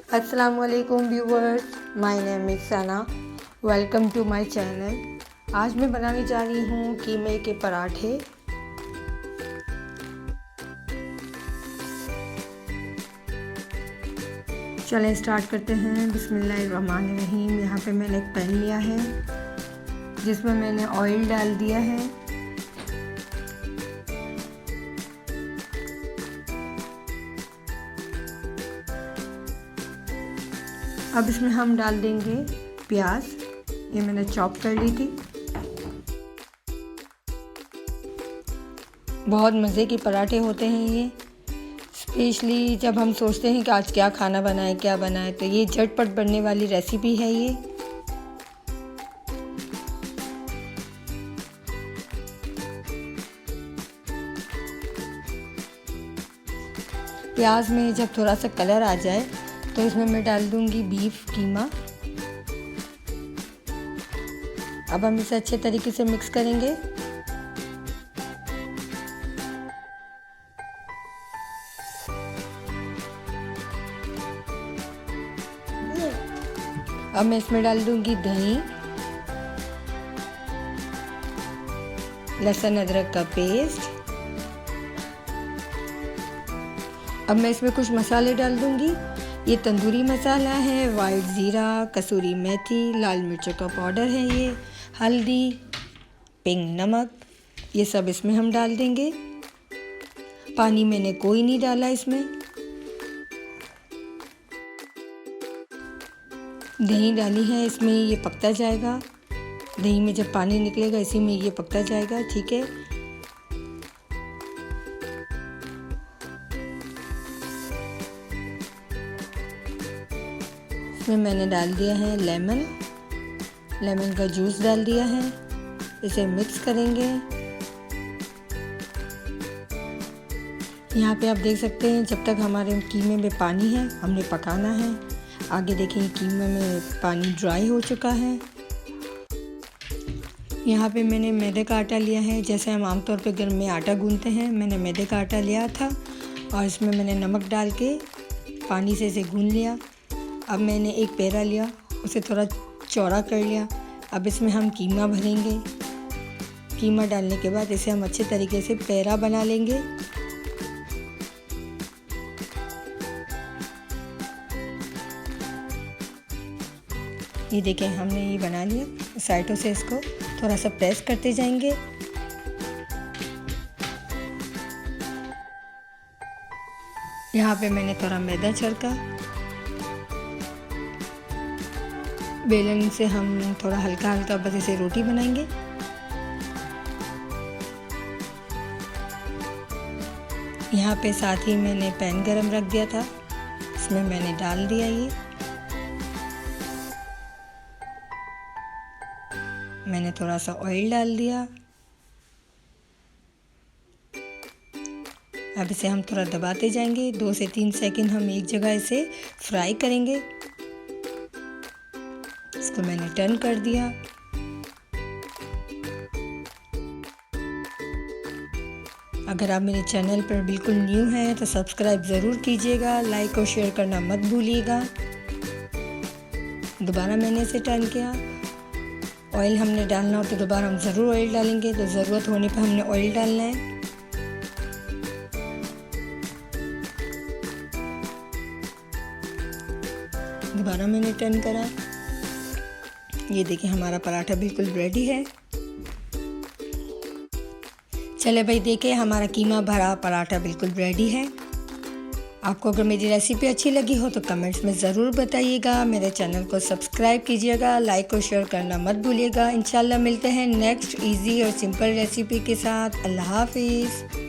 अस्सलामुअलैकुम viewers, my name is Sana. Welcome to my channel. आज मैं बनाने जा रही हूँ कीमे के पराठे। चलें स्टार्ट करते हैं। बिस्मिल्लाहिर्रहमानिर्रहीम। यहाँ पे मैंने एक पैन लिया है जिसमें मैंने ऑयल डाल दिया है। अब इसमें हम डाल देंगे प्याज, ये मैंने चॉप कर ली थी। बहुत मज़े के पराठे होते हैं ये, स्पेशली जब हम सोचते हैं कि आज क्या खाना बनाएं क्या बनाएं, तो ये झटपट बनने वाली रेसिपी है ये। प्याज में जब थोड़ा सा कलर आ जाए तो इसमें मैं डाल दूंगी बीफ कीमा। अब हम इसे अच्छे तरीके से मिक्स करेंगे। अब मैं इसमें डाल दूंगी दही, लहसुन अदरक का पेस्ट। अब मैं इसमें कुछ मसाले डाल दूंगी। ये तंदूरी मसाला है, वाइट ज़ीरा, कसूरी मेथी, लाल मिर्चों का पाउडर है, ये हल्दी, पिंक नमक, ये सब इसमें हम डाल देंगे। पानी मैंने कोई नहीं डाला इसमें। दही डाली है, इसमें ये पकता जाएगा। दही में जब पानी निकलेगा इसी में ये पकता जाएगा, ठीक है। इसमें मैंने डाल दिया है लेमन का जूस डाल दिया है। इसे मिक्स करेंगे। यहाँ पे आप देख सकते हैं जब तक हमारे कीमे में पानी है हमने पकाना है। आगे देखें कीमे में पानी ड्राई हो चुका है। यहाँ पे मैंने मैदे का आटा लिया है। जैसे हम आमतौर पे घर में आटा गूंथते हैं, मैंने मैदे का आटा लिया था और इसमें मैंने नमक डाल के पानी से इसे गूंथ लिया। अब मैंने एक पेड़ा लिया, उसे थोड़ा चौड़ा कर लिया। अब इसमें हम कीमा भरेंगे। कीमा डालने के बाद इसे हम अच्छे तरीके से पेड़ा बना लेंगे। ये देखें हमने ये बना लिया। साइडों से इसको थोड़ा सा प्रेस करते जाएंगे। यहाँ पे मैंने थोड़ा मैदा छिड़का। बेलन से हम थोड़ा हल्का हल्का बस इसे रोटी बनाएंगे। यहाँ पे साथ ही मैंने पैन गरम रख दिया था, इसमें मैंने डाल दिया ये। मैंने थोड़ा सा ऑयल डाल दिया। अब इसे हम थोड़ा दबाते जाएंगे। 2 से 3 सेकंड हम एक जगह इसे फ्राई करेंगे। इसको मैंने टर्न कर दिया। अगर आप मेरे चैनल पर बिल्कुल न्यू हैं तो सब्सक्राइब ज़रूर कीजिएगा, लाइक और शेयर करना मत भूलिएगा। दोबारा मैंने इसे टर्न किया। ऑयल हमने डालना हो तो दोबारा हम ज़रूर ऑयल डालेंगे, तो ज़रूरत होने पर हमने ऑयल डालना है। दोबारा मैंने टर्न करा। ये देखिए हमारा पराठा बिल्कुल रेडी है। चले भाई देखिए हमारा कीमा भरा पराठा बिल्कुल रेडी है। आपको अगर मेरी रेसिपी अच्छी लगी हो तो कमेंट्स में ज़रूर बताइएगा। मेरे चैनल को सब्सक्राइब कीजिएगा, लाइक और शेयर करना मत भूलिएगा। इंशाल्लाह मिलते हैं नेक्स्ट इजी और सिंपल रेसिपी के साथ। अल्लाह हाफिज़।